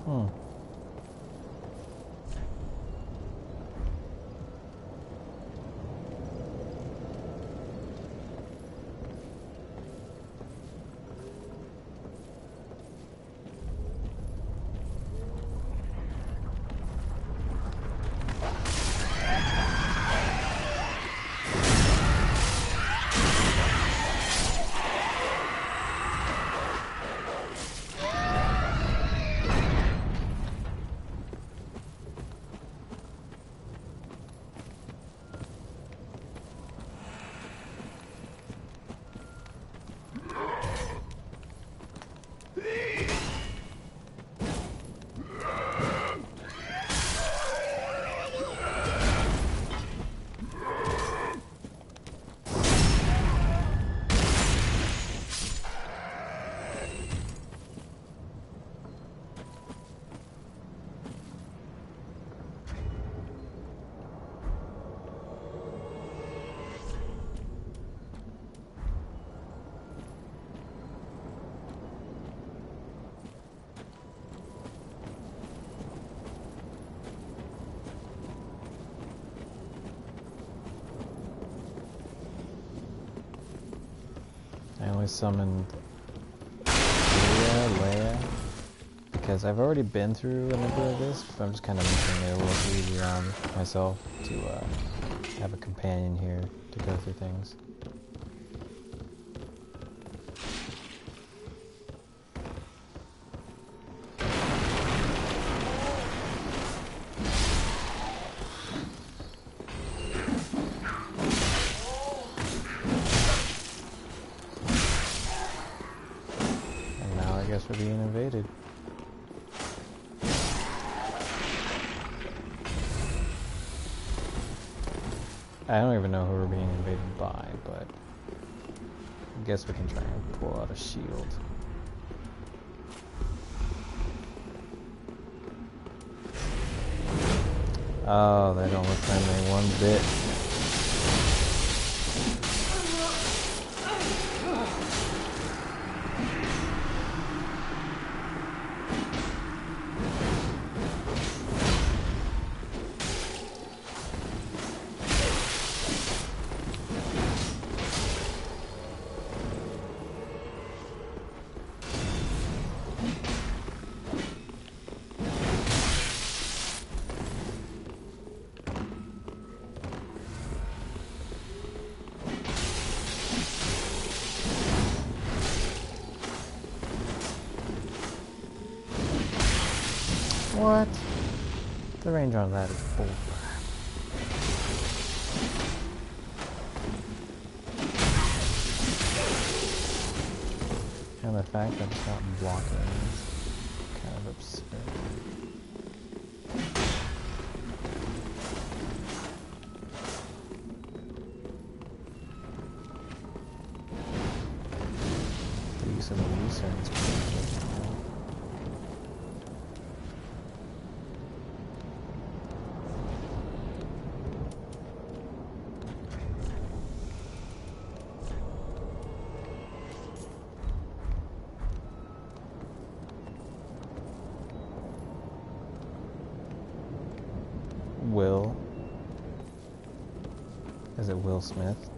Hmm. I only summoned Leia, because I've already been through a number of this, but I'm just kind of making it a little easier on myself to have a companion here to go through things. We're being invaded. I don't even know who we're being invaded by, but I guess we can try and pull out a shield. Oh, they don't look friendly one bit. What? The range on that is bull. And the fact that it's not blocking is kind of absurd. The use of the Lucerne is pretty good. Will. Is it Will Smith?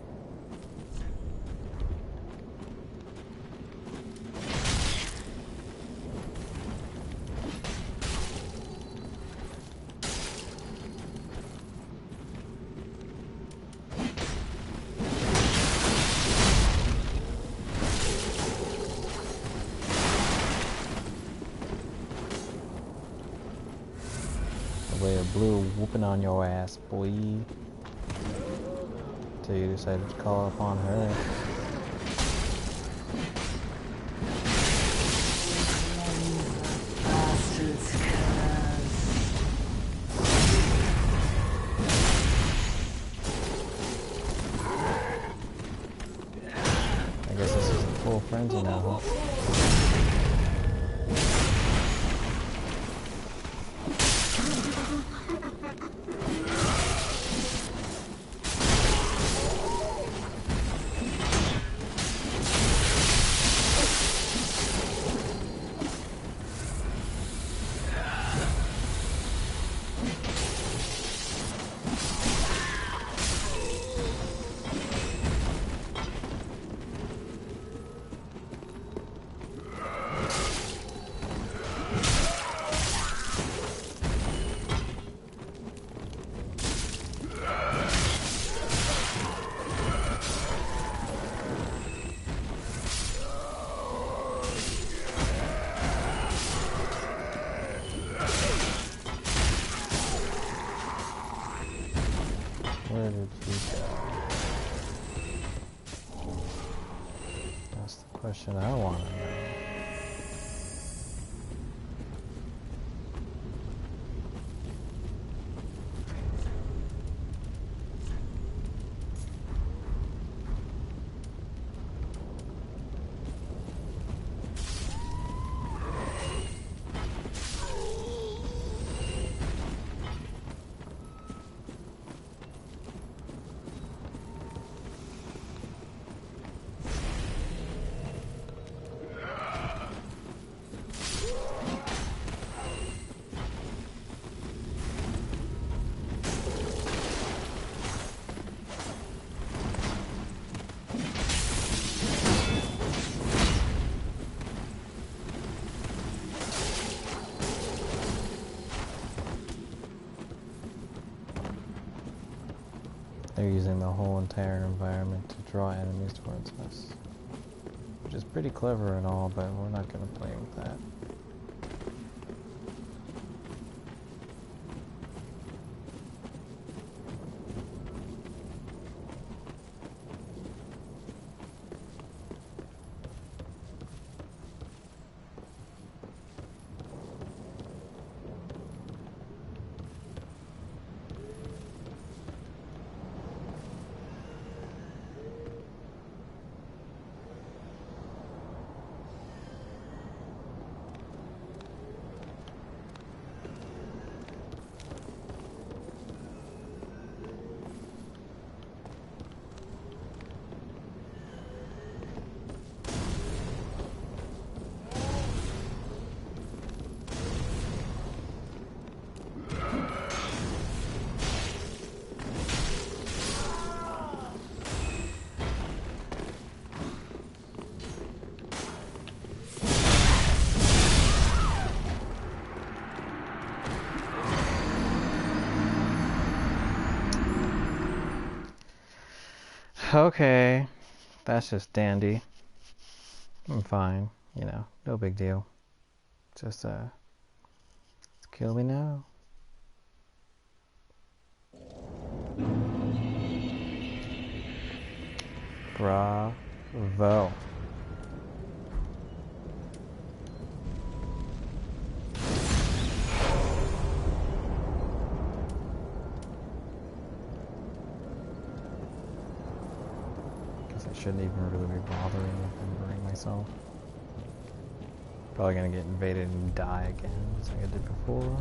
Blue whooping on your ass, boy. Till you decided to call upon her. I guess this is a full frenzy now, huh? question I want to know. They're using the whole entire environment to draw enemies towards us. Which is pretty clever and all, but we're not going to play with that. Okay, that's just dandy. I'm fine, you know, no big deal. Just, kill me now. Bravo. Guess I shouldn't even really be bothering remembering myself. Probably gonna get invaded and die again, just like I did before.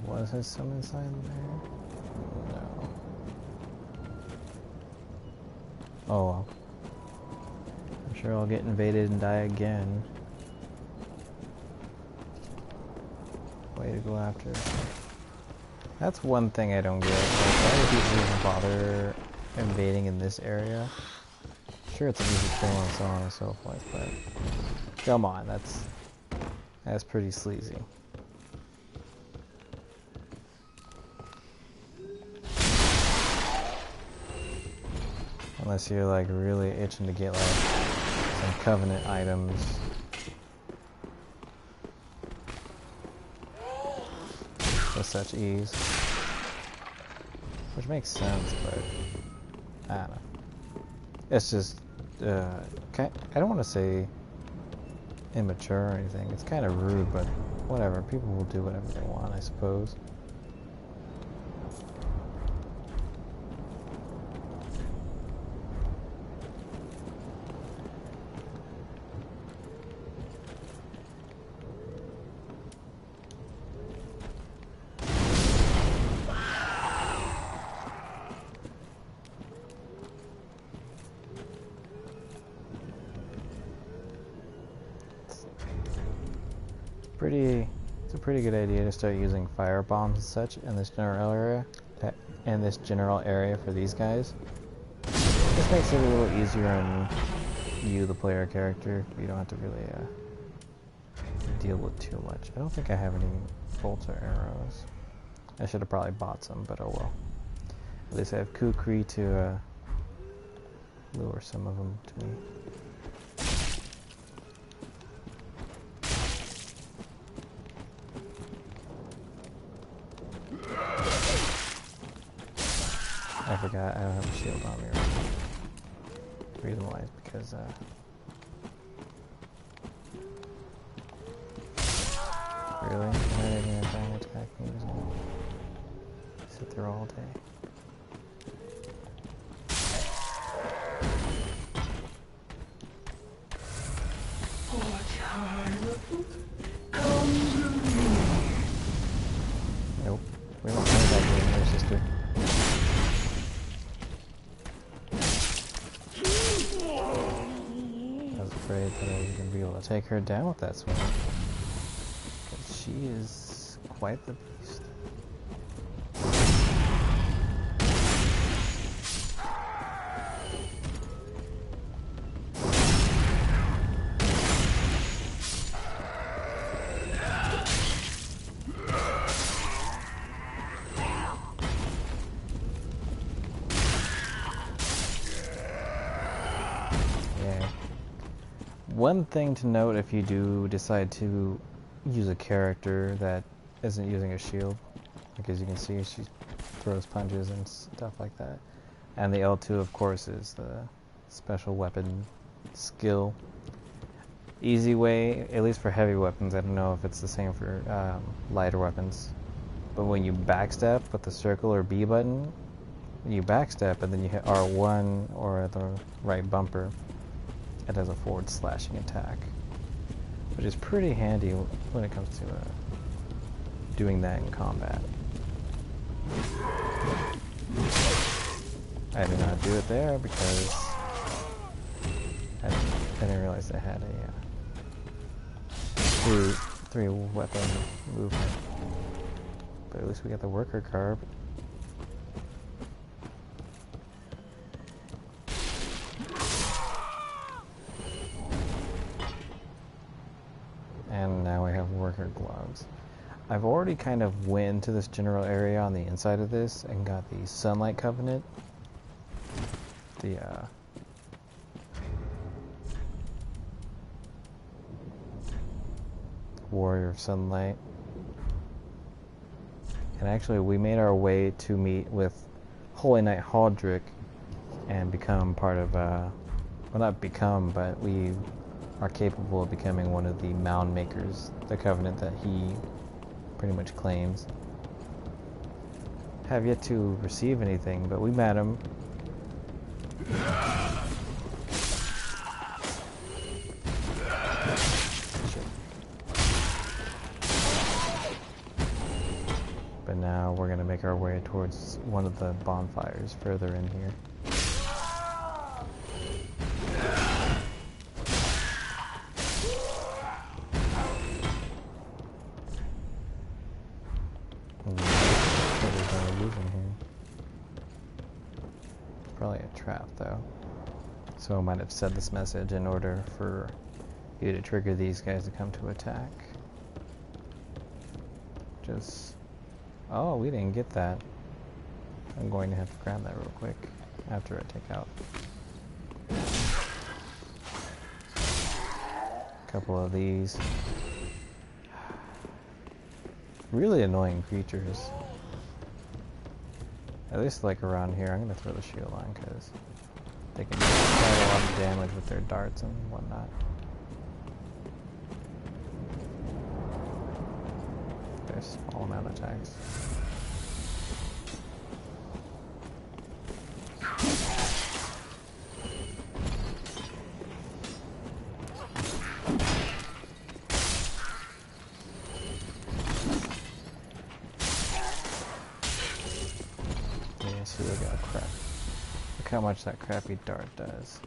Was his summon sign there? No. Oh well. I'm sure I'll get invaded and die again. Way to go after. That's one thing I don't get. Like, why do people even bother invading in this area? Sure, it's an easy kill and so on and so forth, but come on, that's pretty sleazy. Unless you're like really itching to get like some Covenant items. With such ease. Which makes sense, but I don't know. It's just, I don't want to say immature or anything. It's kind of rude, but whatever. People will do whatever they want, I suppose. it's a pretty good idea to start using fire bombs and such in this general area for these guys. This makes it a little easier on you, the player character. You don't have to really deal with too much. I don't think I have any bolts or arrows. I should have probably bought some, but oh well. At least I have kukri to lure some of them to me. I forgot I don't have a shield on me right now. The reason why is because really? Why are they gonna try and attack me? Sit there all day. Nope. We don't play that game here, sister. I was afraid that I was going to be able to take her down with that swing. Because she is quite the beast. One thing to note if you do decide to use a character that isn't using a shield, like as you can see, she throws punches and stuff like that. And the L2, of course, is the special weapon skill. Easy way, at least for heavy weapons, I don't know if it's the same for lighter weapons, but when you backstep with the circle or B button, you backstep and then you hit R1 or the right bumper. It has a forward slashing attack, which is pretty handy when it comes to doing that in combat. I did not do it there because I didn't realize I had a three weapon movement. But at least we got the worker carb. And now we have worker gloves. I've already kind of went into this general area on the inside of this and got the Sunlight Covenant. The Warrior of Sunlight. And actually we made our way to meet with Holy Knight Haldrick and become part of, well, not become, but we are capable of becoming one of the mound makers, the covenant that he pretty much claims. Have yet to receive anything, but we met him. But now we're going to make our way towards one of the bonfires further in here. Probably a trap though. So I might have said this message in order for you to trigger these guys to come to attack. Just... oh, we didn't get that. I'm going to have to grab that real quick after I take out a couple of these. Really annoying creatures. At least like around here. I'm going to throw the shield on because they can do quite a lot of damage with their darts and whatnot. There's small amount of attacks. See, look how much that crappy dart does.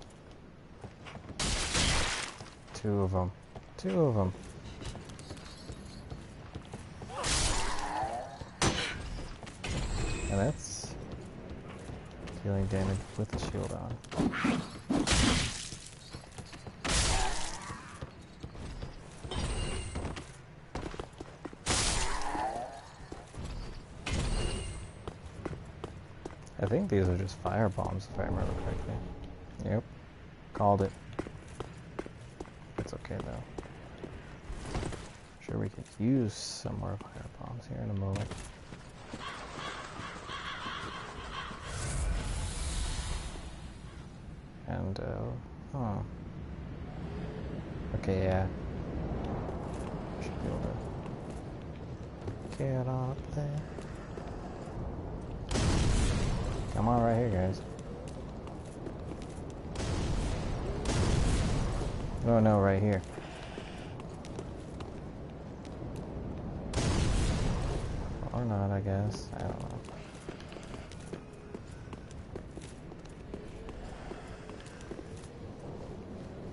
Two of them. And that's dealing damage with the shield on. I think these are just fire bombs, if I remember correctly. Yep, called it. It's okay though. Sure, we could use some more fire bombs here in a moment. And, oh. Okay, yeah. Should be able to get up there. Come on right here, guys. Oh no, right here. Or not, I guess. I don't know.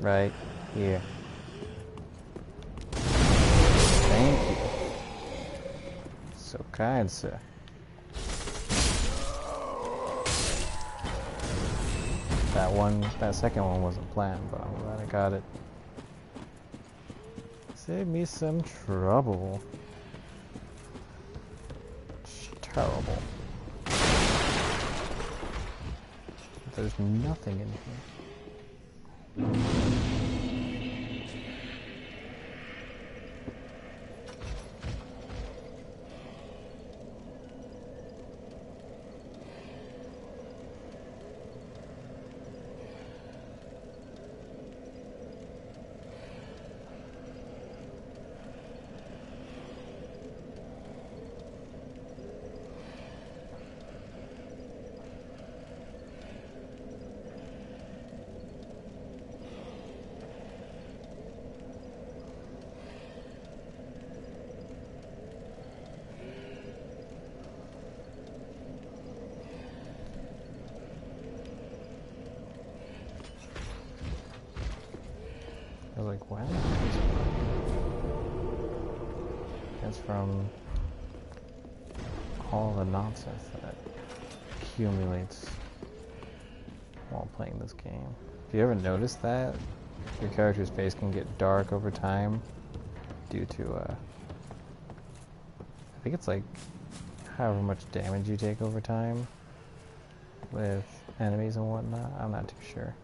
Right here. Thank you. So kind, sir. That second one wasn't planned, but I'm glad I got it. Save me some trouble. It's terrible. There's nothing in here. I was like, wow. That's from all the nonsense that accumulates while playing this game. Have you ever noticed that? Your character's face can get dark over time due to, I think it's like however much damage you take over time with enemies and whatnot. I'm not too sure.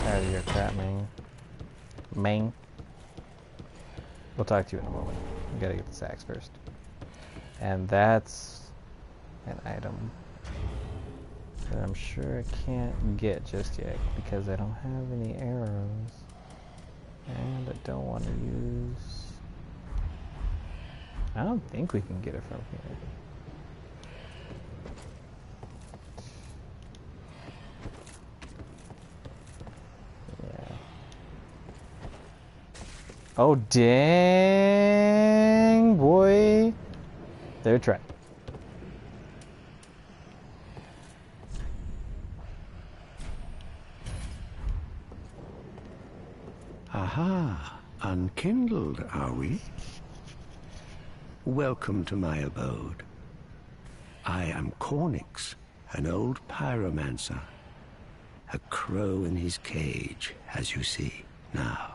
Out of your crap, Main. We'll talk to you in a moment. We gotta get this axe first. And that's an item that I'm sure I can't get just yet because I don't have any arrows. And I don't want to use... I don't think we can get it from here. Oh, dang, boy. They're trapped. Aha, unkindled, are we? Welcome to my abode. I am Cornyx, an old pyromancer. A crow in his cage, as you see now.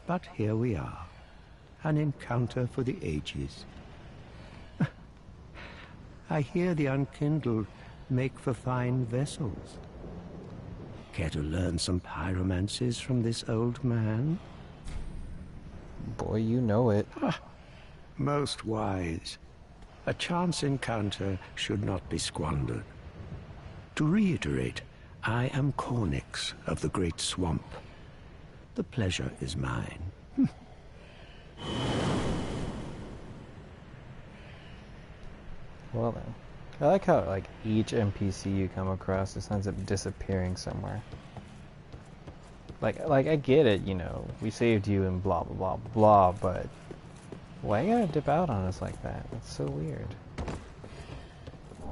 But here we are, an encounter for the ages. I hear the unkindled make for fine vessels. Care to learn some pyromancies from this old man? Boy, you know it. Most wise. A chance encounter should not be squandered. To reiterate, I am Cornyx of the Great Swamp. The pleasure is mine. Well then. I like how like each NPC you come across just ends up disappearing somewhere. Like I get it, you know, we saved you and blah blah blah blah, but why you gotta dip out on us like that? That's so weird.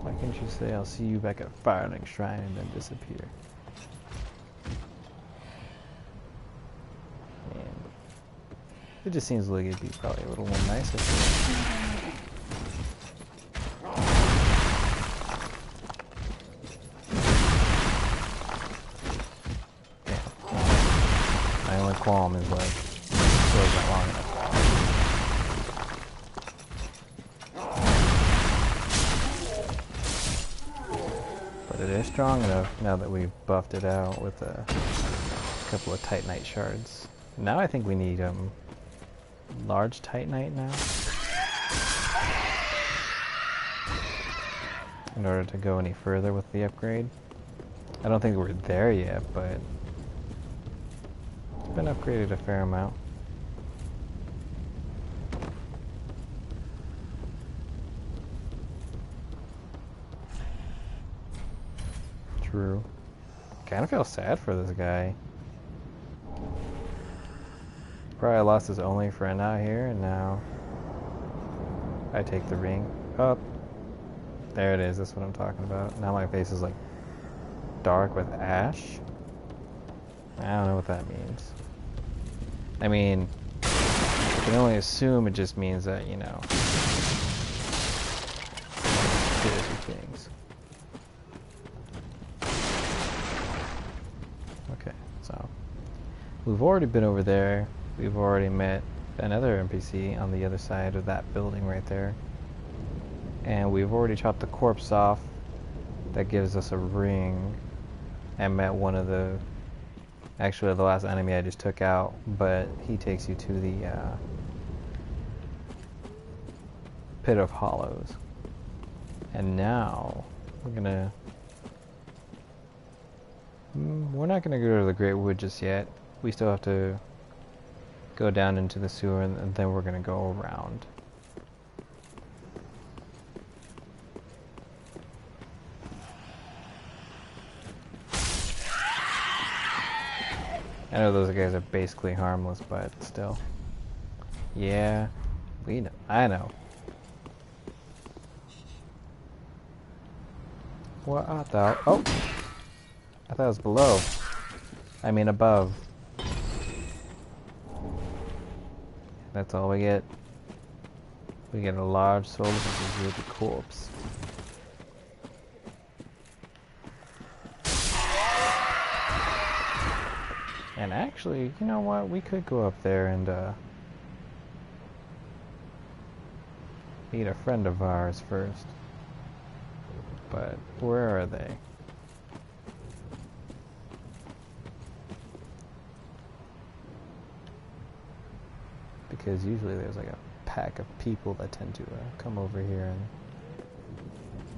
Why can't you say I'll see you back at Firelink Shrine and then disappear? Man. It just seems like it'd be probably a little more nicer. My only qualm is like, so is that long enough. But it is strong enough now that we've buffed it out with a couple of Titanite shards. Now I think we need large Titanite now in order to go any further with the upgrade. I don't think we're there yet, but it's been upgraded a fair amount. True. Kind of feel sad for this guy. Probably lost his only friend out here, and now I take the ring. Up. There it is. That's what I'm talking about. Now my face is like dark with ash. I don't know what that means. I mean, I can only assume it just means that, you know, things. Okay, so we've already been over there. We've already met another NPC on the other side of that building right there. And we've already chopped the corpse off. That gives us a ring. And met one of the... Actually, the last enemy I just took out. But he takes you to the Pit of Hollows. And now we're gonna... we're not gonna go to the Great Wood just yet. We still have to go down into the sewer, and then we're gonna go around. I know those guys are basically harmless, but still. Yeah, we know. I know. What I thought? Oh, I thought it was below. I mean above. That's all we get. We get a large soul of a ruby corpse. And actually, you know what? We could go up there and meet a friend of ours first. But where are they? Because usually there's like a pack of people that tend to come over here and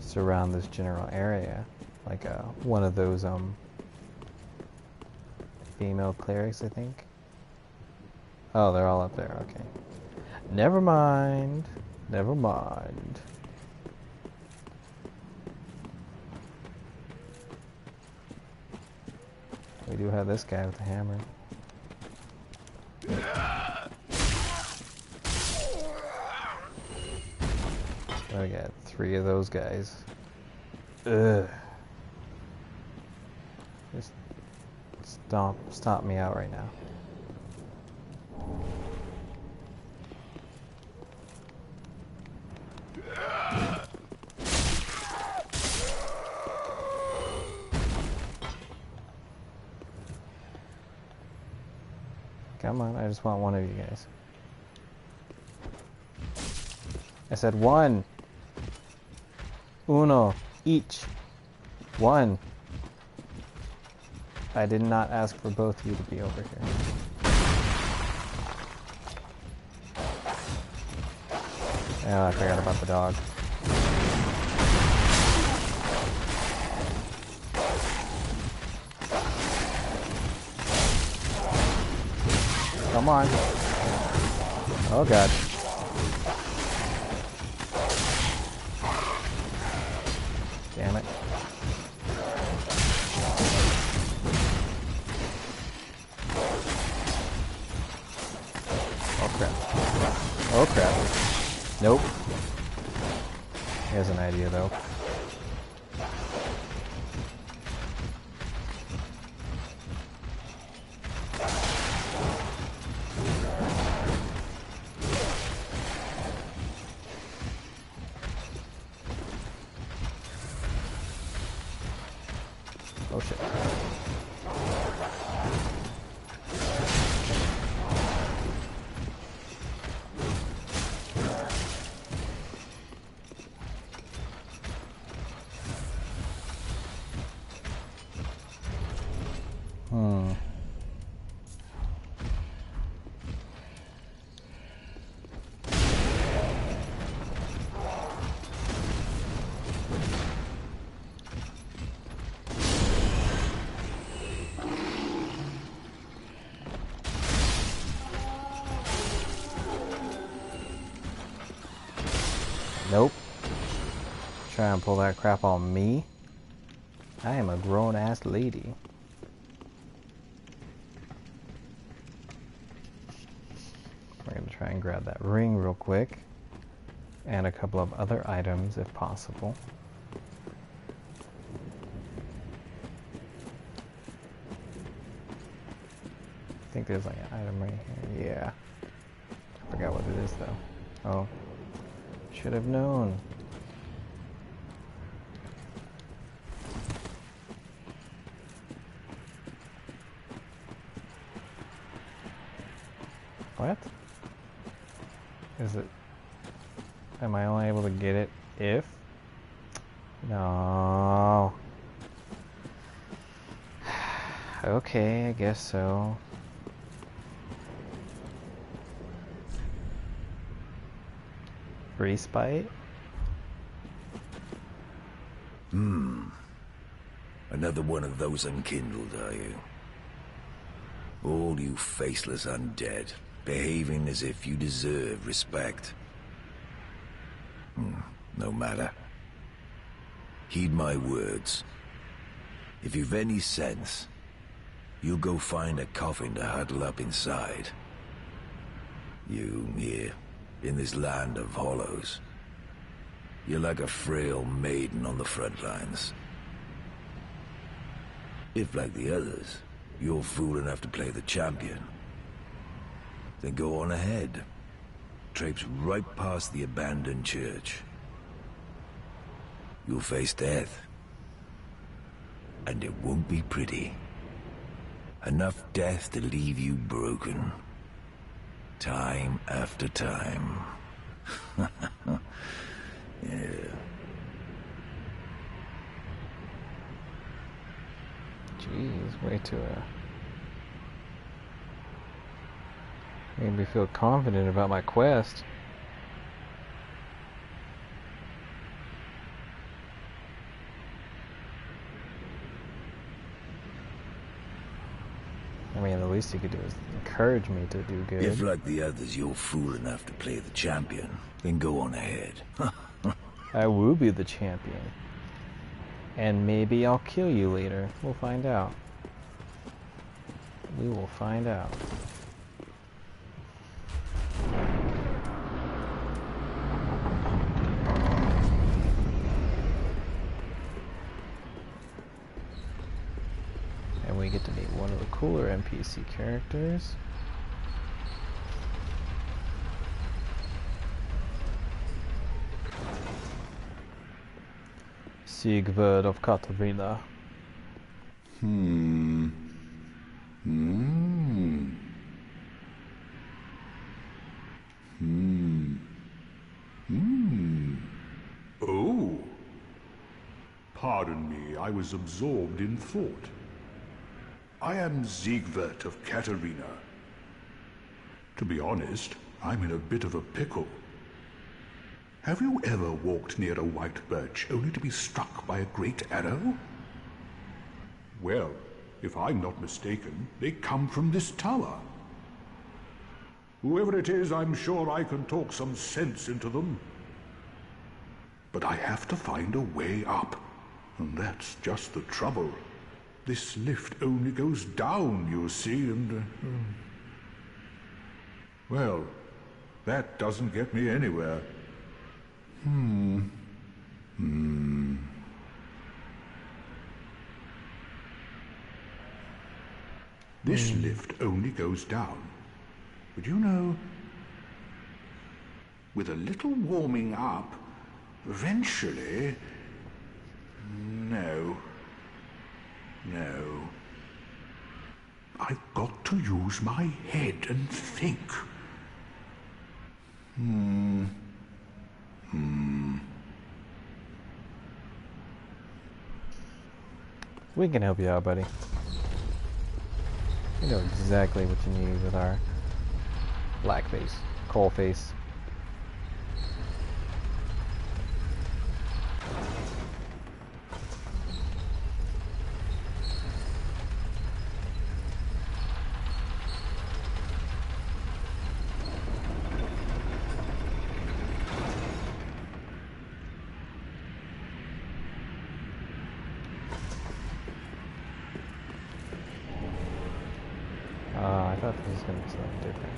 surround this general area. Like one of those female clerics, I think. Oh, they're all up there. Okay. Never mind. Never mind. We do have this guy with the hammer. I got 3 of those guys. Ugh. Just stomp me out right now. Come on, I just want one of you guys. I said one. Uno. Each. One. I did not ask for both of you to be over here. Oh, I forgot about the dog. Come on. Oh god. crap. Nope. He has an idea, though. Oh, shit. Nope. Try and pull that crap on me. I am a grown-ass lady. We're gonna try and grab that ring real quick. And a couple of other items if possible. I think there's like an item right here. Yeah. I forgot what it is though. Oh. Should have known. What? Is it? Am I only able to get it if? No. Okay, I guess so. Respite? Another one of those unkindled, are you? All you faceless undead, behaving as if you deserve respect. No matter. Heed my words. If you've any sense, you'll go find a coffin to huddle up inside. You, here, in this land of hollows. You're like a frail maiden on the front lines. If, like the others, you're fool enough to play the champion, then go on ahead. Traipse right past the abandoned church. You'll face death. And it won't be pretty. Enough death to leave you broken. Time after time. Yeah. Jeez, way to made me feel confident about my quest. I mean, the least you could do is encourage me to do good. If, like the others, you're fool enough to play the champion, then go on ahead. I will be the champion. And maybe I'll kill you later. We'll find out. We will find out. And we get to meet one of the cooler NPC characters. Sigurd of Katarina. Oh. Pardon me, I was absorbed in thought. I am Siegwart of Katarina. To be honest, I'm in a bit of a pickle. Have you ever walked near a white birch only to be struck by a great arrow? Well, if I'm not mistaken, they come from this tower. Whoever it is, I'm sure I can talk some sense into them. But I have to find a way up, and that's just the trouble. This lift only goes down, you see, and... Well, That doesn't get me anywhere. This lift only goes down. But you know, with a little warming up, eventually... No. No. I've got to use my head and think. We can help you out, buddy. We know exactly what you need with our black face, coal face. I thought this was going to be something different.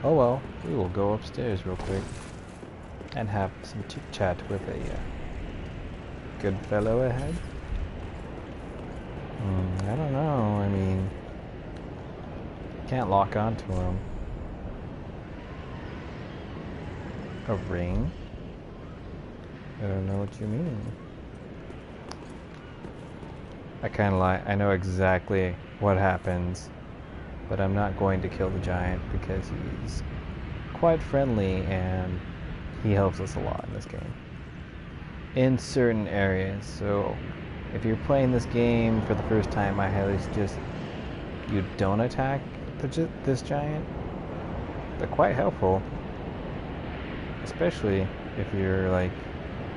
Oh well, we will go upstairs real quick and have some chit-chat with a good fellow ahead. I don't know, I mean, can't lock onto him. A ring? I don't know what you mean. I kind of lie. I know exactly what happens, but I'm not going to kill the giant because he's quite friendly and he helps us a lot in this game. In certain areas. So if you're playing this game for the first time, I highly suggest you don't attack this giant. They're quite helpful, especially if you're like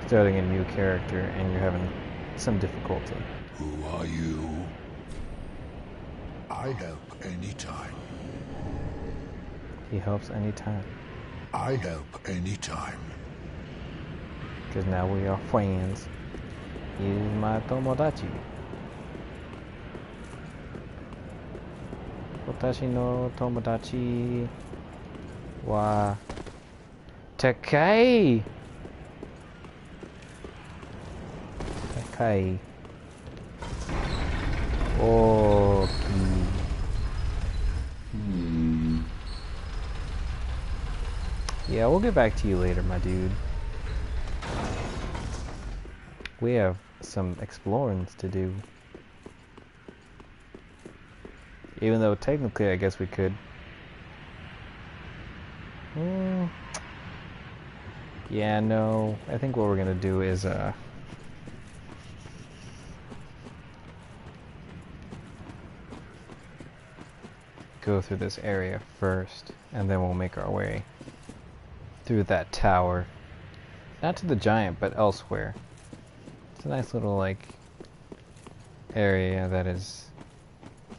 starting a new character and you're having some difficulty. Who are you? I help anytime. He helps anytime. I help anytime. Because now we are friends. He is my tomodachi. Watashi no tomodachi wa Takai. Takai. Okay. Yeah, we'll get back to you later, my dude. We have some exploring to do. Even though technically I guess we could. Yeah, no. I think what we're gonna do is go through this area first, and then we'll make our way through that tower. Not to the giant, but elsewhere. It's a nice little, like, area that is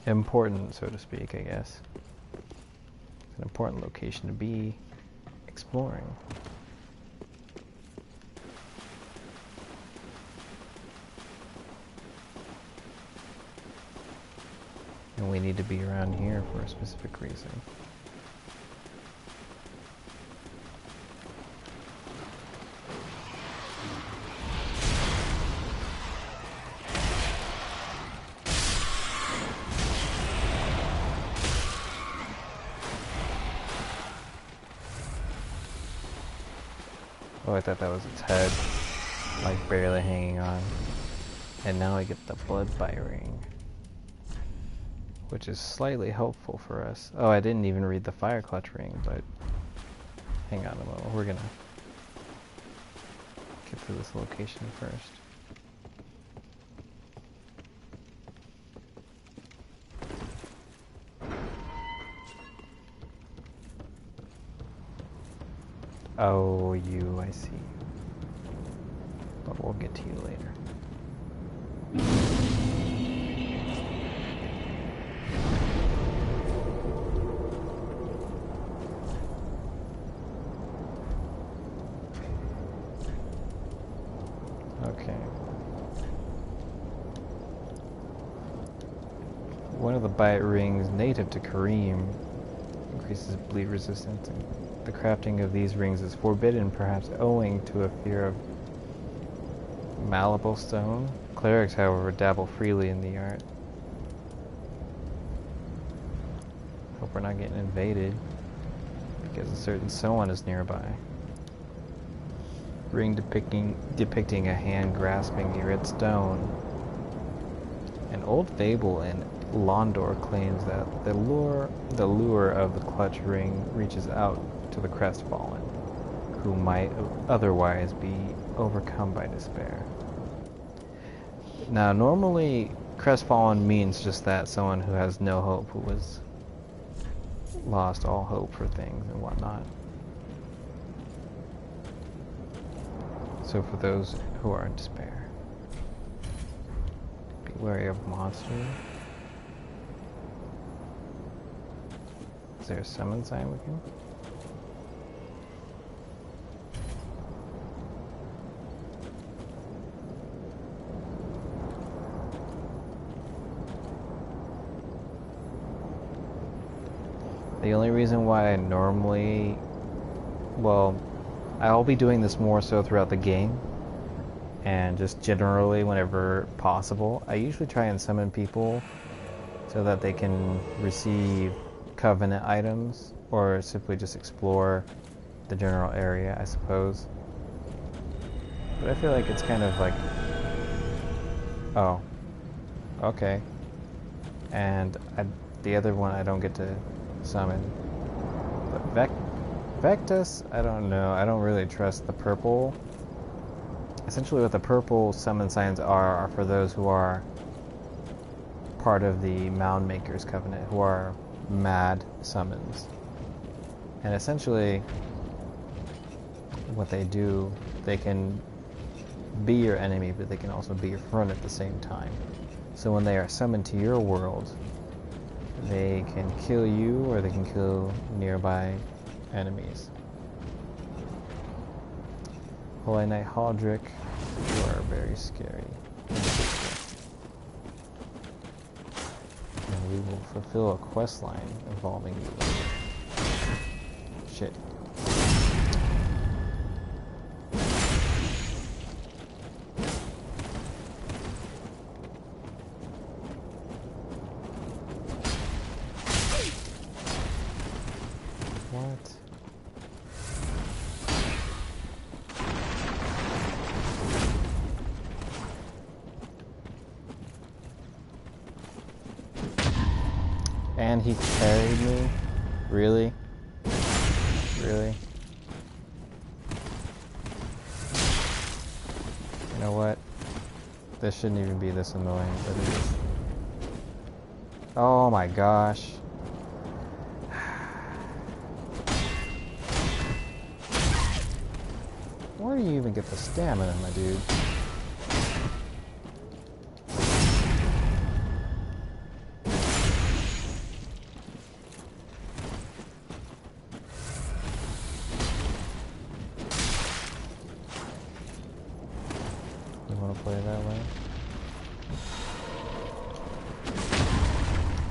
important, so to speak, I guess. It's an important location to be exploring. And we need to be around here for a specific reason. Oh, I thought that was its head, like barely hanging on. And now I get the blood bite ring, which is slightly helpful for us. Oh, I didn't even read the fire clutch ring, but hang on a moment. We're gonna get through this location first. Oh, you, I see. But we'll get to you later. Okay. One of the bite rings native to Kareem increases bleed resistance and The crafting of these rings is forbidden, perhaps owing to a fear of malleable stone. Clerics, however, dabble freely in the art. Hope we're not getting invaded, because a certain someone is nearby. Ring depicting a hand grasping the red stone. An old fable in Londor claims that the lure of the clutch ring reaches out to the crestfallen, who might otherwise be overcome by despair. Now, normally, crestfallen means just that, someone who has no hope, who has lost all hope for things and whatnot. So for those who are in despair, be wary of monsters. Is there a summon sign with him? The only reason why I normally, well, I'll be doing this more so throughout the game, and just generally whenever possible, I usually try and summon people so that they can receive Covenant items, or simply just explore the general area, I suppose. But I feel like it's kind of like, oh, okay. And the other one I don't get to summon. But Vectus, I don't know. I don't really trust the purple. Essentially what the purple summon signs are for those who are part of the Mound Maker's Covenant, who are mad summons. And essentially what they do, they can be your enemy, but they can also be your friend at the same time. So when they are summoned to your world, they can kill you or they can kill nearby enemies. Holy Knight Haldrick, you are very scary. And we will fulfill a quest line involving you. Shit. What? And he carried me? Really? Really? You know what? This shouldn't even be this annoying, but it is. Oh my gosh. Where do you even get the stamina, my dude? You want to play it that way?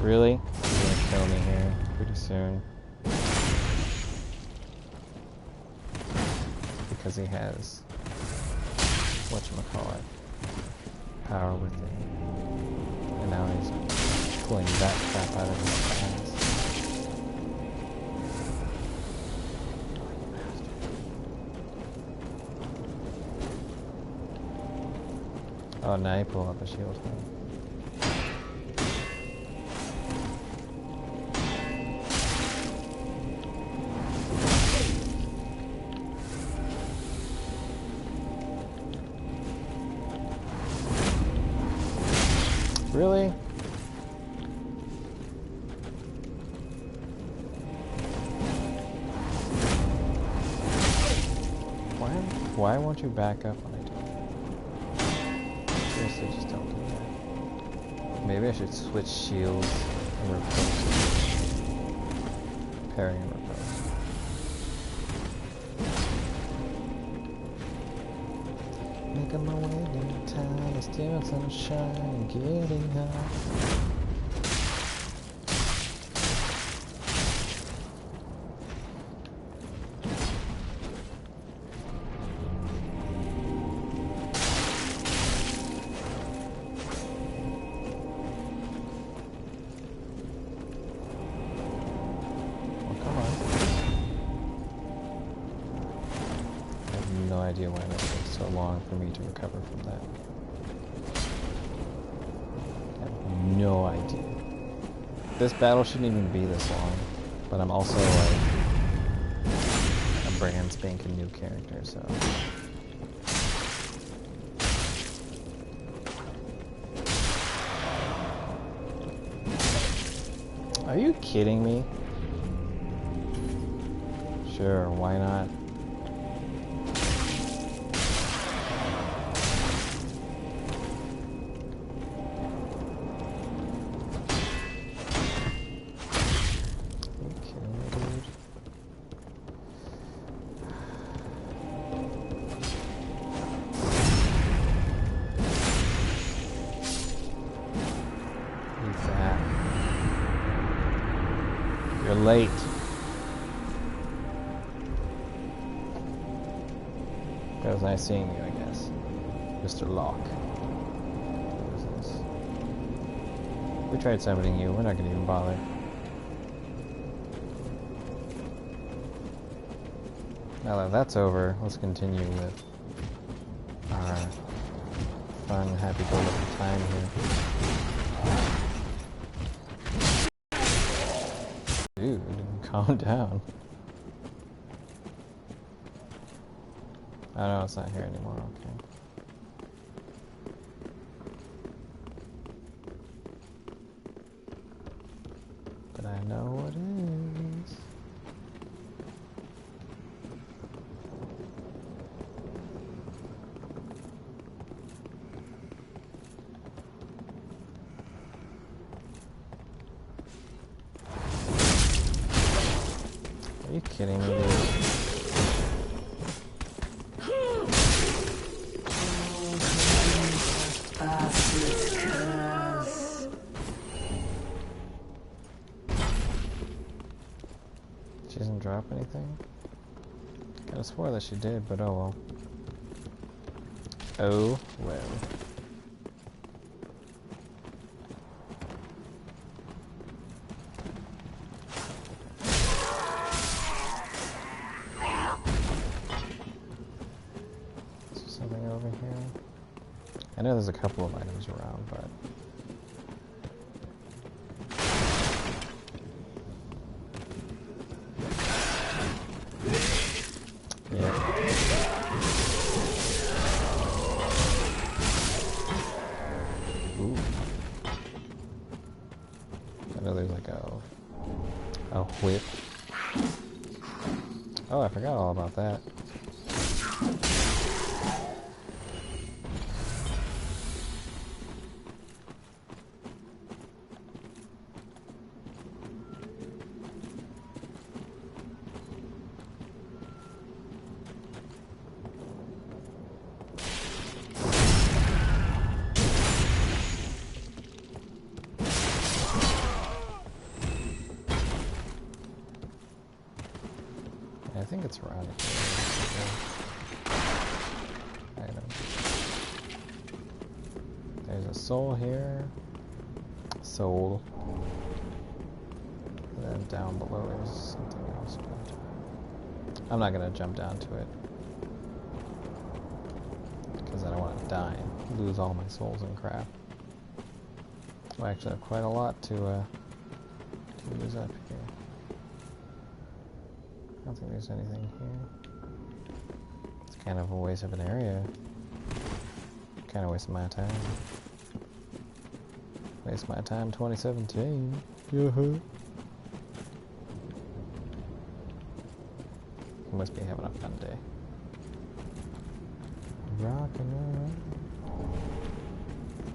Really? You're gonna kill me here pretty soon. Because he has whatchamacallit, power with it. And now he's pulling that crap out of his ass. Oh, now he pulled out the shield thing. Really? Why won't you back up when I do that? Seriously, just don't do that. Maybe I should switch shields and riposte. Parry and riposte. Making my way downtown, it's still sunshine, getting high. no idea why it took so long for me to recover from that. I have no idea. This battle shouldn't even be this long, but I'm also like a brand spanking new character, so. Are you kidding me? Sure, why not? You're late. It was nice seeing you, I guess. Mr. Locke. What is this? We tried summoning you. We're not going to even bother. Now that that's over, let's continue with our fun, happy-go-lucky time here. Dude, calm down. Oh no, it's not here anymore, okay. But I know what it is. Are you kidding me, dude? She doesn't drop anything? Could've swore that she did, but oh well. Oh well. Is there something over here? I know there's a couple of items around, but... whip. Oh, I forgot all about that. I think it's around here. Item. There's a soul here. Soul. And then down below there's something else. But I'm not going to jump down to it. Because I don't want to die and lose all my souls and crap. I actually have quite a lot to use up here. I don't think there's anything here. It's kind of a waste of an area. Kind of wasting my time. Waste my time 2017. Yoo-hoo. You must be having a fun day. Rockin' around.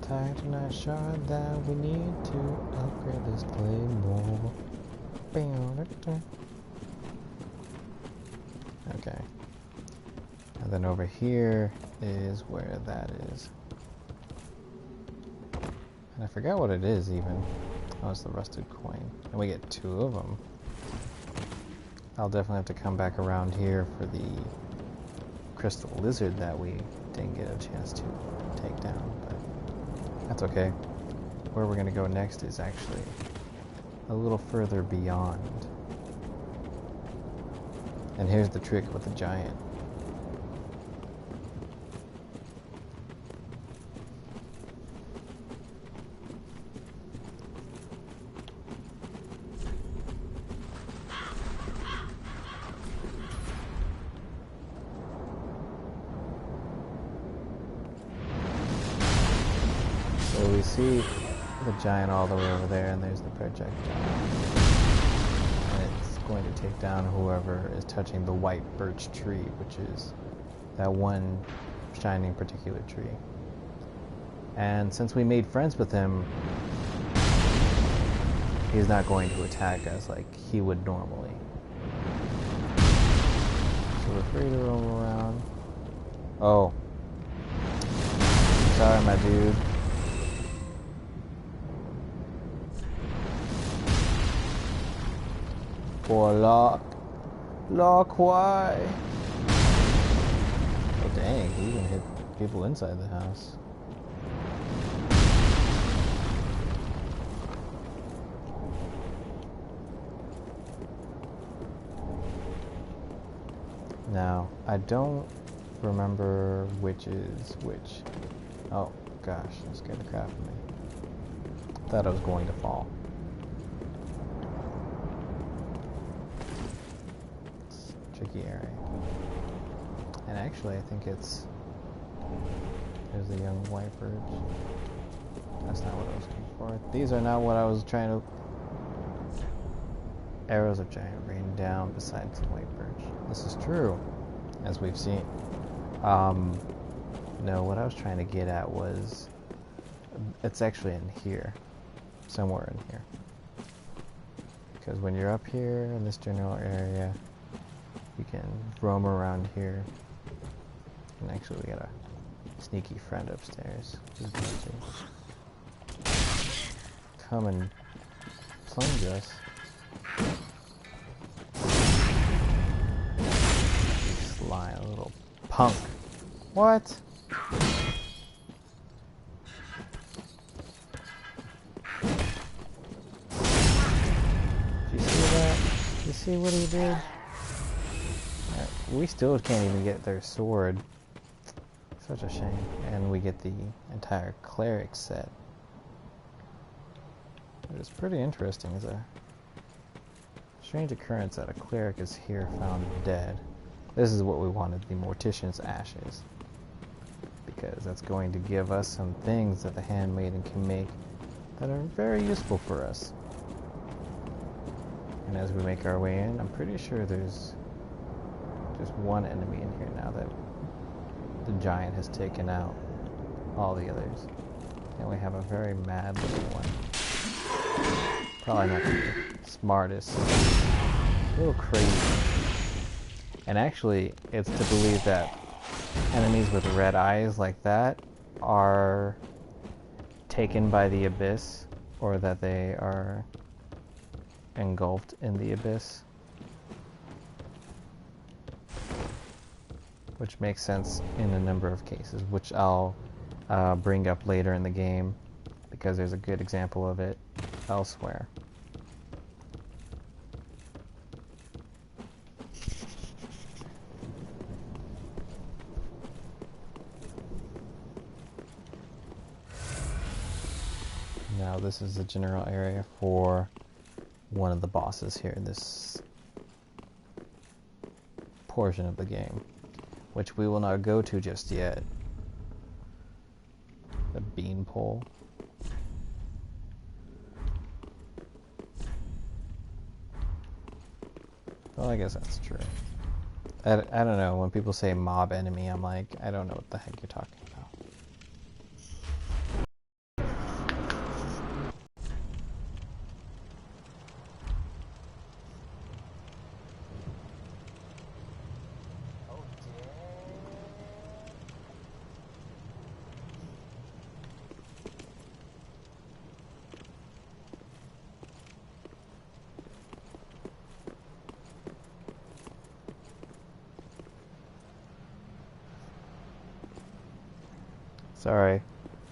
Tired and not sure that we need to upgrade this claymore. Okay. And then over here is where that is. And I forgot what it is even. Oh, it's the rusted coin. And we get 2 of them. I'll definitely have to come back around here for the crystal lizard that we didn't get a chance to take down. But that's okay. Where we're going to go next is actually a little further beyond. And here's the trick with the giant. So we see the giant all the way over there, and there's the projectile. And it's going to take down whoever is touching the white birch tree, which is that one shining particular tree. And since we made friends with him, he's not going to attack us like he would normally. So we're free to roam around. Oh. Sorry, my dude. Poor Locke, why? Oh dang, he even hit people inside the house. Now, I don't remember which is which. Oh gosh, that scared the crap out of me. Thought I was going to fall. It's a tricky area. And actually, I think it's... There's the young white birch. That's not what I was looking for. These are not what I was trying to... Arrows of giant rain down besides the white birch. This is true, as we've seen. No, what I was trying to get at was... It's actually in here. Somewhere in here. Because when you're up here in this general area, you can roam around here. And actually we got a sneaky friend upstairs, which is going to come and plunge us. Sly little punk. What? Did you see that? Did you see what he did? We still can't even get their sword. Such a shame. And we get the entire cleric set. It's pretty interesting. It's a strange occurrence that a cleric is here found dead. This is what we wanted, the Mortician's Ashes. Because that's going to give us some things that the handmaiden can make that are very useful for us. And as we make our way in, I'm pretty sure there's just one enemy in here now that the giant has taken out all the others. And we have a very mad little one. Probably not the smartest. A little crazy. And actually, it's to believe that enemies with red eyes like that are taken by the abyss, or that they are engulfed in the abyss. Which makes sense in a number of cases, which I'll bring up later in the game, because there's a good example of it elsewhere. Now this is the general area for one of the bosses here in this portion of the game, which we will not go to just yet. The beanpole. Well, I guess that's true. I don't know, when people say mob enemy, I'm like, I don't know what the heck you're talking about. Sorry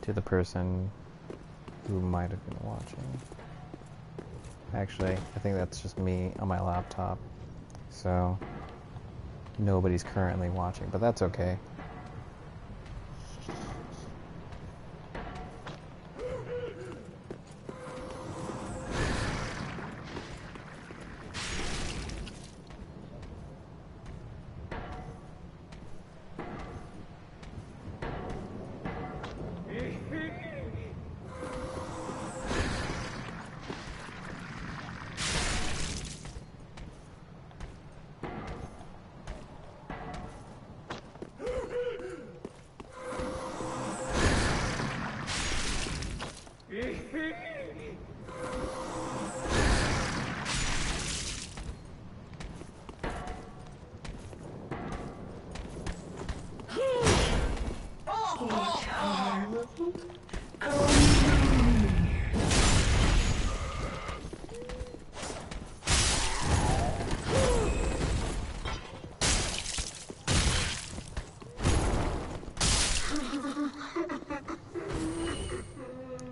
to the person who might have been watching. Actually, I think that's just me on my laptop. So, nobody's currently watching, but that's okay.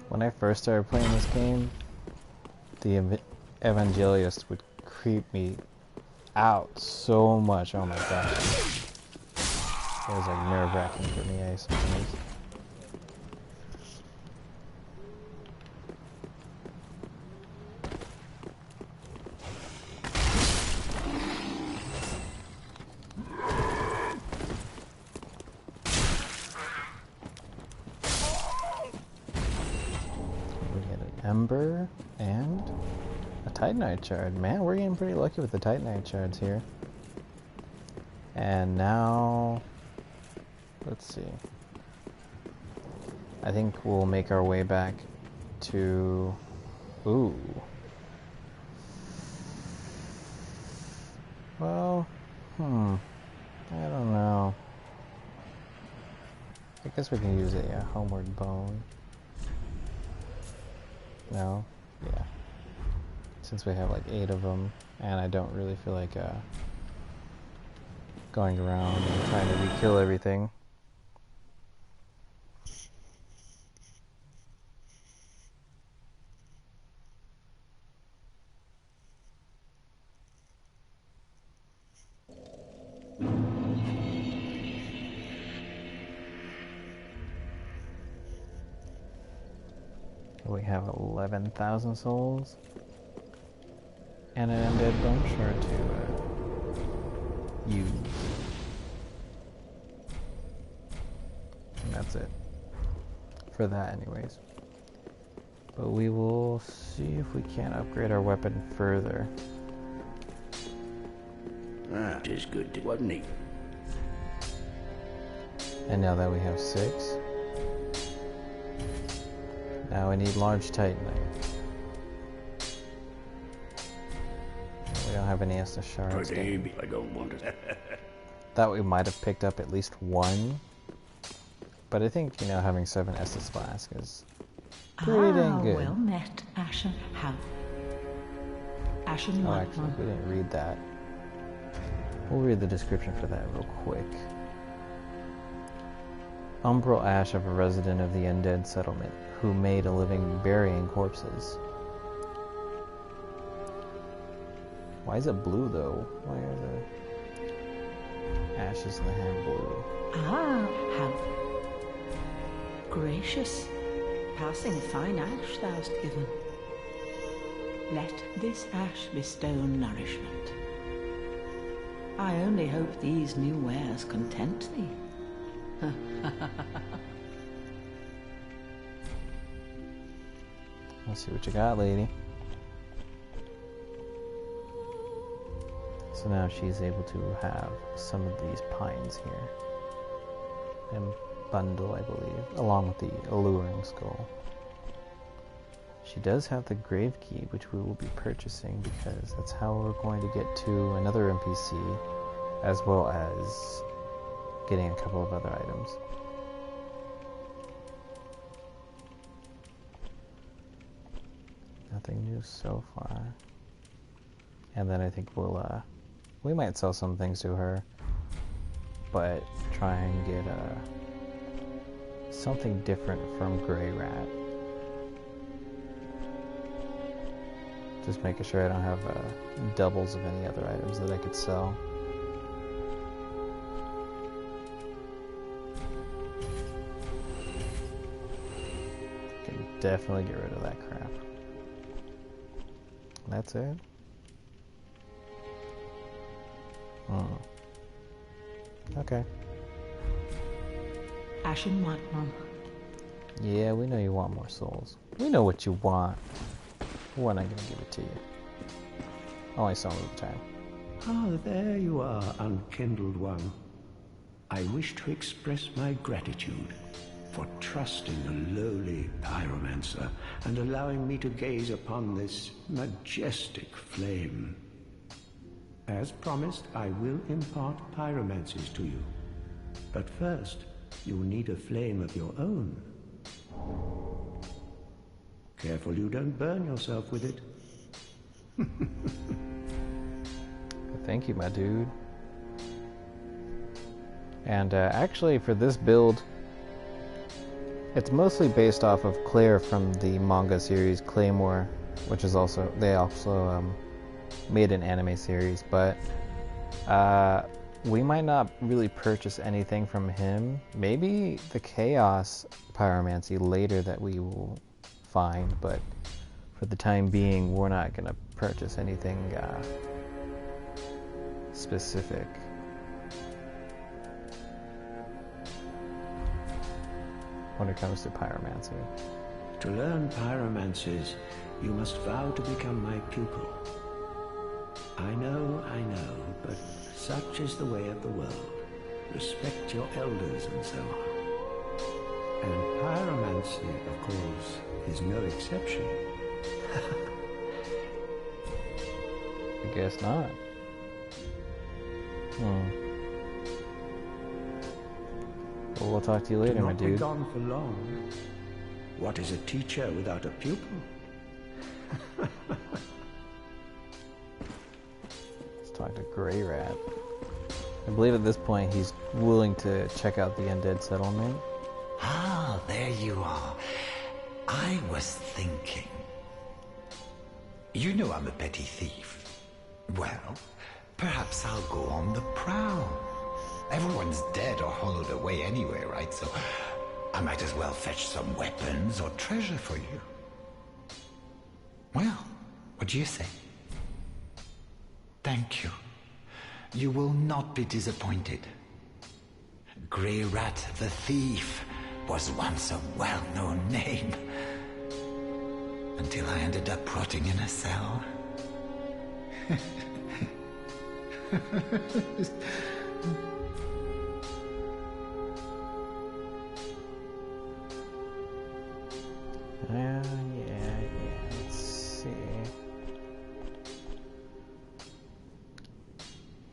When I first started playing this game, the Evangelist would creep me out so much. Oh my gosh. It was like nerve-wracking for me, I suppose. We get an Ember and a Titanite Shard. Man, we're getting pretty lucky with the Titanite Shards here. And now, let's see. I think we'll make our way back to... Ooh. Well, I don't know. I guess we can use a homeward bone. No? Yeah. Since we have like 8 of them, and I don't really feel like going around and trying to re-kill everything. We have 11,000 souls and an undead bone shard to use. And that's it. For that anyways. But we will see if we can upgrade our weapon further. Ah, it is good, wasn't he? And now that we have 6, now we need large titanite. We don't have any Estus shards. Maybe I don't want it. Thought we might have picked up at least 1. But I think, you know, having 7 Estus flasks is pretty dang good. Well met, Ashen. How? Ashen Oh, actually, we didn't read that. We'll read the description for that real quick. Umbral ash of a resident of the undead settlement who made a living burying corpses. Why is it blue though? Why are the ashes in the hand blue? Ah, how gracious. Passing fine ash thou'st given. Let this ash bestow nourishment. I only hope these new wares content thee. Let's see what you got, lady. So now she's able to have some of these pines here. And bundle, I believe, along with the alluring skull. She does have the grave key, which we will be purchasing because that's how we're going to get to another NPC, as well as getting a couple of other items. Nothing new so far. And then I think we'll, we might sell some things to her, but try and get something different from Grey Rat. Just making sure I don't have doubles of any other items that I could sell. Can definitely get rid of that crap. That's it? Okay. Ashen White One. Yeah, we know you want more souls. We know what you want. We're not gonna give it to you. Only some of the time. Ah, there you are, unkindled one. I wish to express my gratitude for trusting a lowly pyromancer and allowing me to gaze upon this majestic flame. As promised, I will impart pyromancies to you. But first, you'll need a flame of your own. Careful you don't burn yourself with it. Thank you, my dude. And actually, for this build, it's mostly based off of Clare from the manga series Claymore, which is also they also made an anime series. But we might not really purchase anything from him. Maybe the Chaos Pyromancy later that we will find, but for the time being, we're not gonna purchase anything specific. When it comes to pyromancy. To learn pyromancies, you must vow to become my pupil. I know, but such is the way of the world. Respect your elders and so on. And pyromancy, of course, is no exception. I guess not. Well, we'll talk to you later, Do my not be dude. gone for long. What is a teacher without a pupil? Let's talk to Grey Rat. I believe at this point he's willing to check out the undead settlement. Ah, there you are. I was thinking. You know I'm a petty thief. Well, perhaps I'll go on the prowl. Everyone's dead or hollowed away anyway, right? So I might as well fetch some weapons or treasure for you. Well, what do you say? Thank you. You will not be disappointed. Grey Rat the Thief was once a well-known name. Until I ended up rotting in a cell. Yeah, let's see.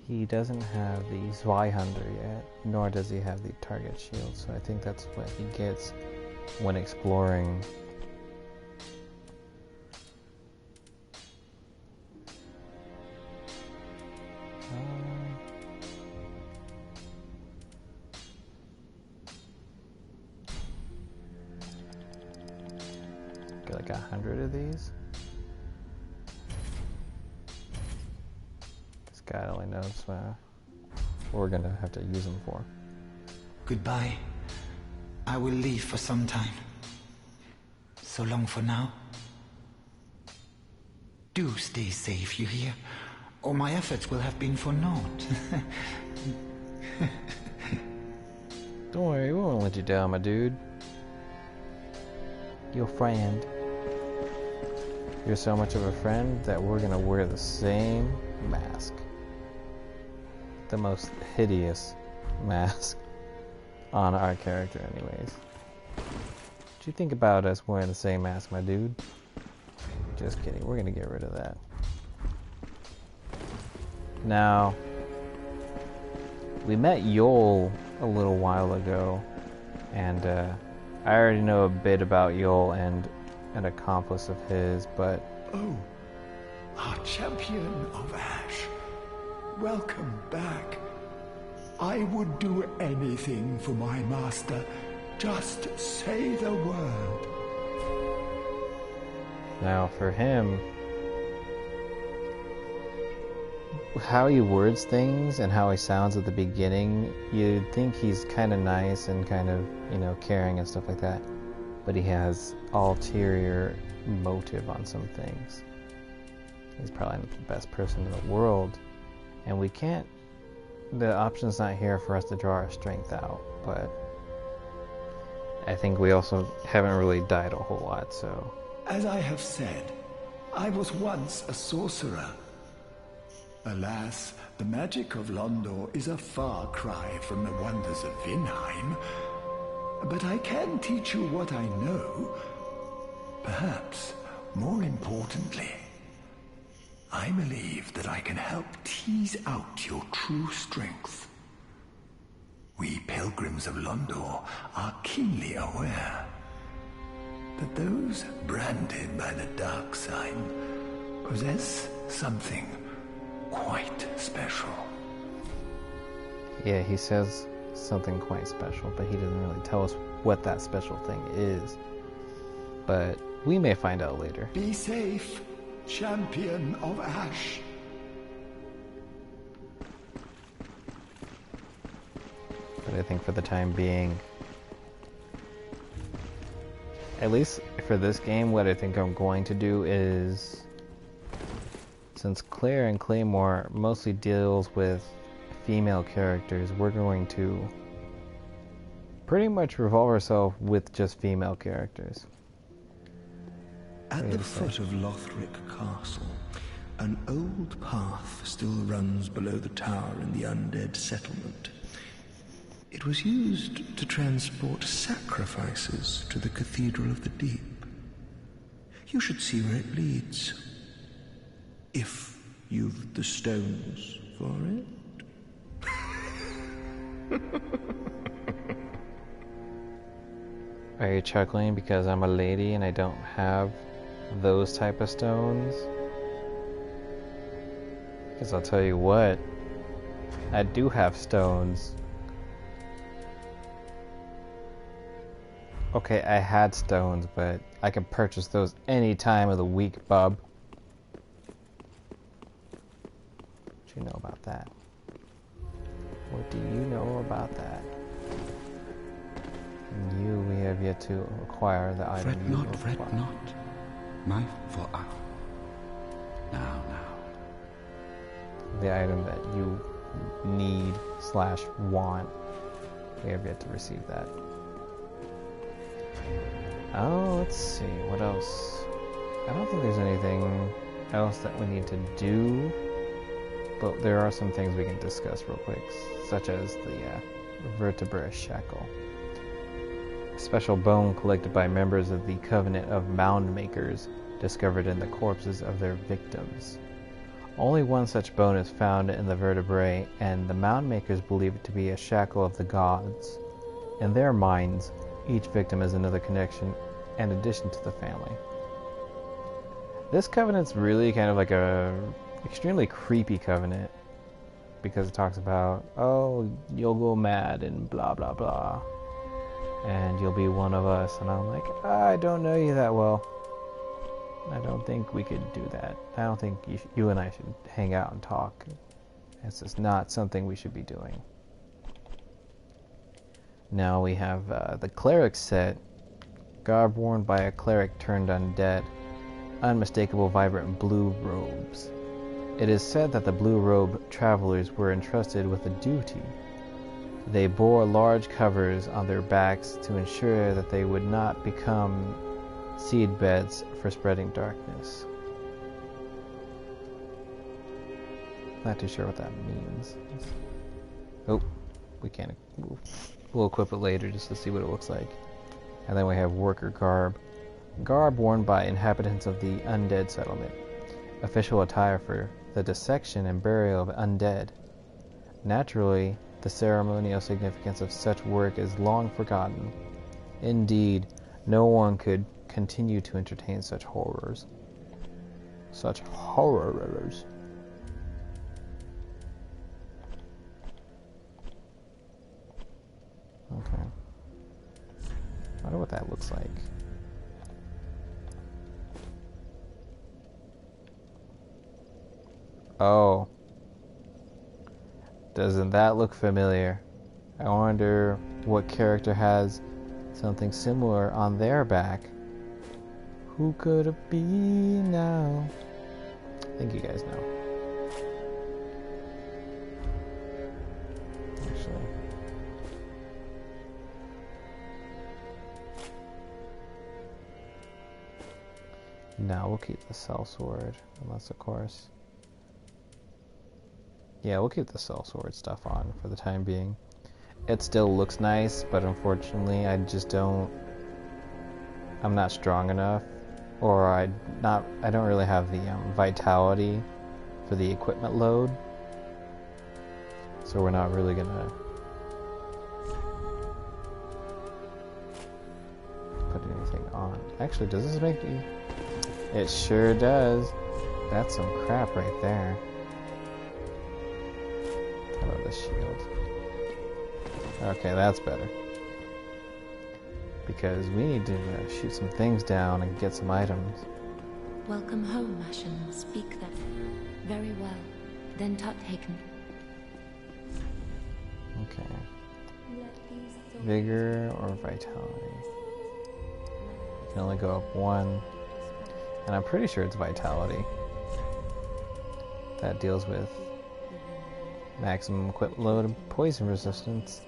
He doesn't have the Zweihander yet, nor does he have the target shield, so I think that's what he gets when exploring. Get like 100 of these. This guy only knows what we're gonna have to use him for. Goodbye. I will leave for some time. So long for now. Do stay safe, you hear? Or my efforts will have been for naught. Don't worry, we won't let you down, my dude. Your friend. You're so much of a friend that we're gonna wear the same mask. The most hideous mask on our character anyways. What you think about us wearing the same mask, my dude? Just kidding, we're gonna get rid of that. Now, we met Yol a little while ago, and I already know a bit about Yol and an accomplice of his, but... Oh, our champion of Ash. Welcome back. I would do anything for my master. Just say the word. Now, for him, how he words things and how he sounds at the beginning, you'd think he's kind of nice and kind of, you know, caring and stuff like that. But he has ulterior motive on some things. He's probably not the best person in the world. And we can't... The option's not here for us to draw our strength out, but... I think we also haven't really died a whole lot, so... As I have said, I was once a sorcerer. Alas, the magic of Londor is a far cry from the wonders of Vinheim. But I can teach you what I know. Perhaps, more importantly, I believe that I can help tease out your true strength. We pilgrims of Londor are keenly aware that those branded by the dark sign possess something quite special. Yeah, he says something quite special, but he doesn't really tell us what that special thing is. But we may find out later. Be safe, champion of Ash. But I think for the time being, at least for this game, what I think I'm going to do is, since Claire and Claymore mostly deals with female characters, we're going to pretty much revolve ourselves with just female characters. At the foot of Lothric Castle, an old path still runs below the tower in the undead settlement. It was used to transport sacrifices to the Cathedral of the Deep. You should see where it leads, if you've the stones for it. Are you chuckling because I'm a lady and I don't have those type of stones? Because I'll tell you what, I do have stones. Okay, I had stones, but I can purchase those any time of the week, bub. What do you know about that? What do you know about that? And we have yet to acquire the item. Fret not, my for our. Now. The item that you need/want. We have yet to receive that. Oh, let's see, what else? I don't think there's anything else that we need to do, but there are some things we can discuss real quick, such as the vertebra shackle. A special bone collected by members of the Covenant of Mound Makers, discovered in the corpses of their victims. Only one such bone is found in the vertebrae, and the Mound Makers believe it to be a shackle of the gods. In their minds, each victim is another connection and addition to the family. This covenant's really kind of like a extremely creepy covenant, because it talks about, oh, you'll go mad and blah blah blah, and you'll be one of us. And I'm like, I don't know you that well. I don't think we could do that. I don't think you and I should hang out and talk. This is not something we should be doing. Now we have the cleric set, garb worn by a cleric turned undead, unmistakable vibrant blue robes. It is said that the blue-robed travelers were entrusted with a duty. They bore large covers on their backs to ensure that they would not become seed beds for spreading darkness. Not too sure what that means. Oh, we can't. We'll equip it later just to see what it looks like. And then we have worker garb. Garb worn by inhabitants of the undead settlement. Official attire for the dissection and burial of undead. Naturally, the ceremonial significance of such work is long forgotten. Indeed, no one could continue to entertain such horrors. Such horrors. Okay. I wonder what that looks like. Oh. Doesn't that look familiar? I wonder what character has something similar on their back. Who could it be now? I think you guys know. Actually. No, we'll keep the sellsword, unless of course. Yeah, we'll keep the sellsword stuff on for the time being. It still looks nice, but unfortunately I just don't... I'm not strong enough, or I don't really have the vitality for the equipment load. So we're not really gonna put anything on Actually, does this make you... It sure does. That's some crap right there. How about the shield? Okay, that's better. Because we need to shoot some things down and get some items. Welcome home, Ashen. Speak that. Very well. Then Tuthaken. Okay. Vigor or vitality? You can only go up one. And I'm pretty sure it's vitality. That deals with maximum equipment load and poison resistance.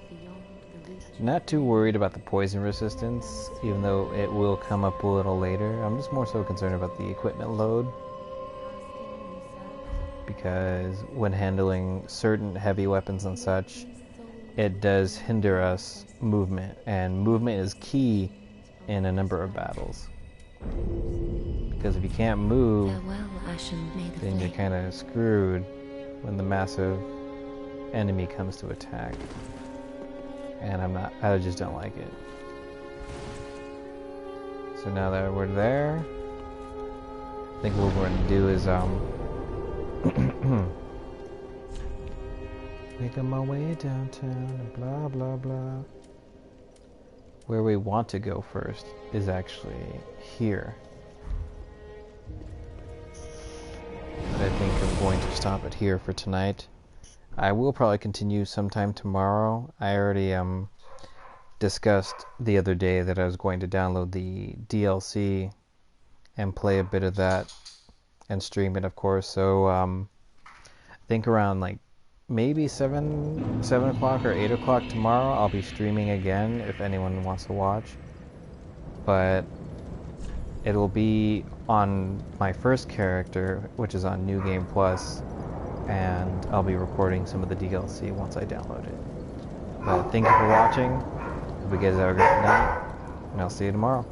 Not too worried about the poison resistance, even though it will come up a little later. I'm just more so concerned about the equipment load. Because when handling certain heavy weapons and such, it does hinder us movement. And movement is key in a number of battles. Because if you can't move, then you're kind of screwed when the massive enemy comes to attack. And I just don't like it. So now that we're there, I think what we're going to do is, making my way downtown and blah blah blah. Where we want to go first is actually here. But I think I'm going to stop it here for tonight. I will probably continue sometime tomorrow. I already discussed the other day that I was going to download the DLC and play a bit of that and stream it, of course. So I think around like maybe 7 o'clock or 8 o'clock tomorrow I'll be streaming again if anyone wants to watch. But it'll be on my first character, which is on New Game Plus, and I'll be recording some of the DLC once I download it. But thank you for watching. Hope you guys have a great night, and I'll see you tomorrow.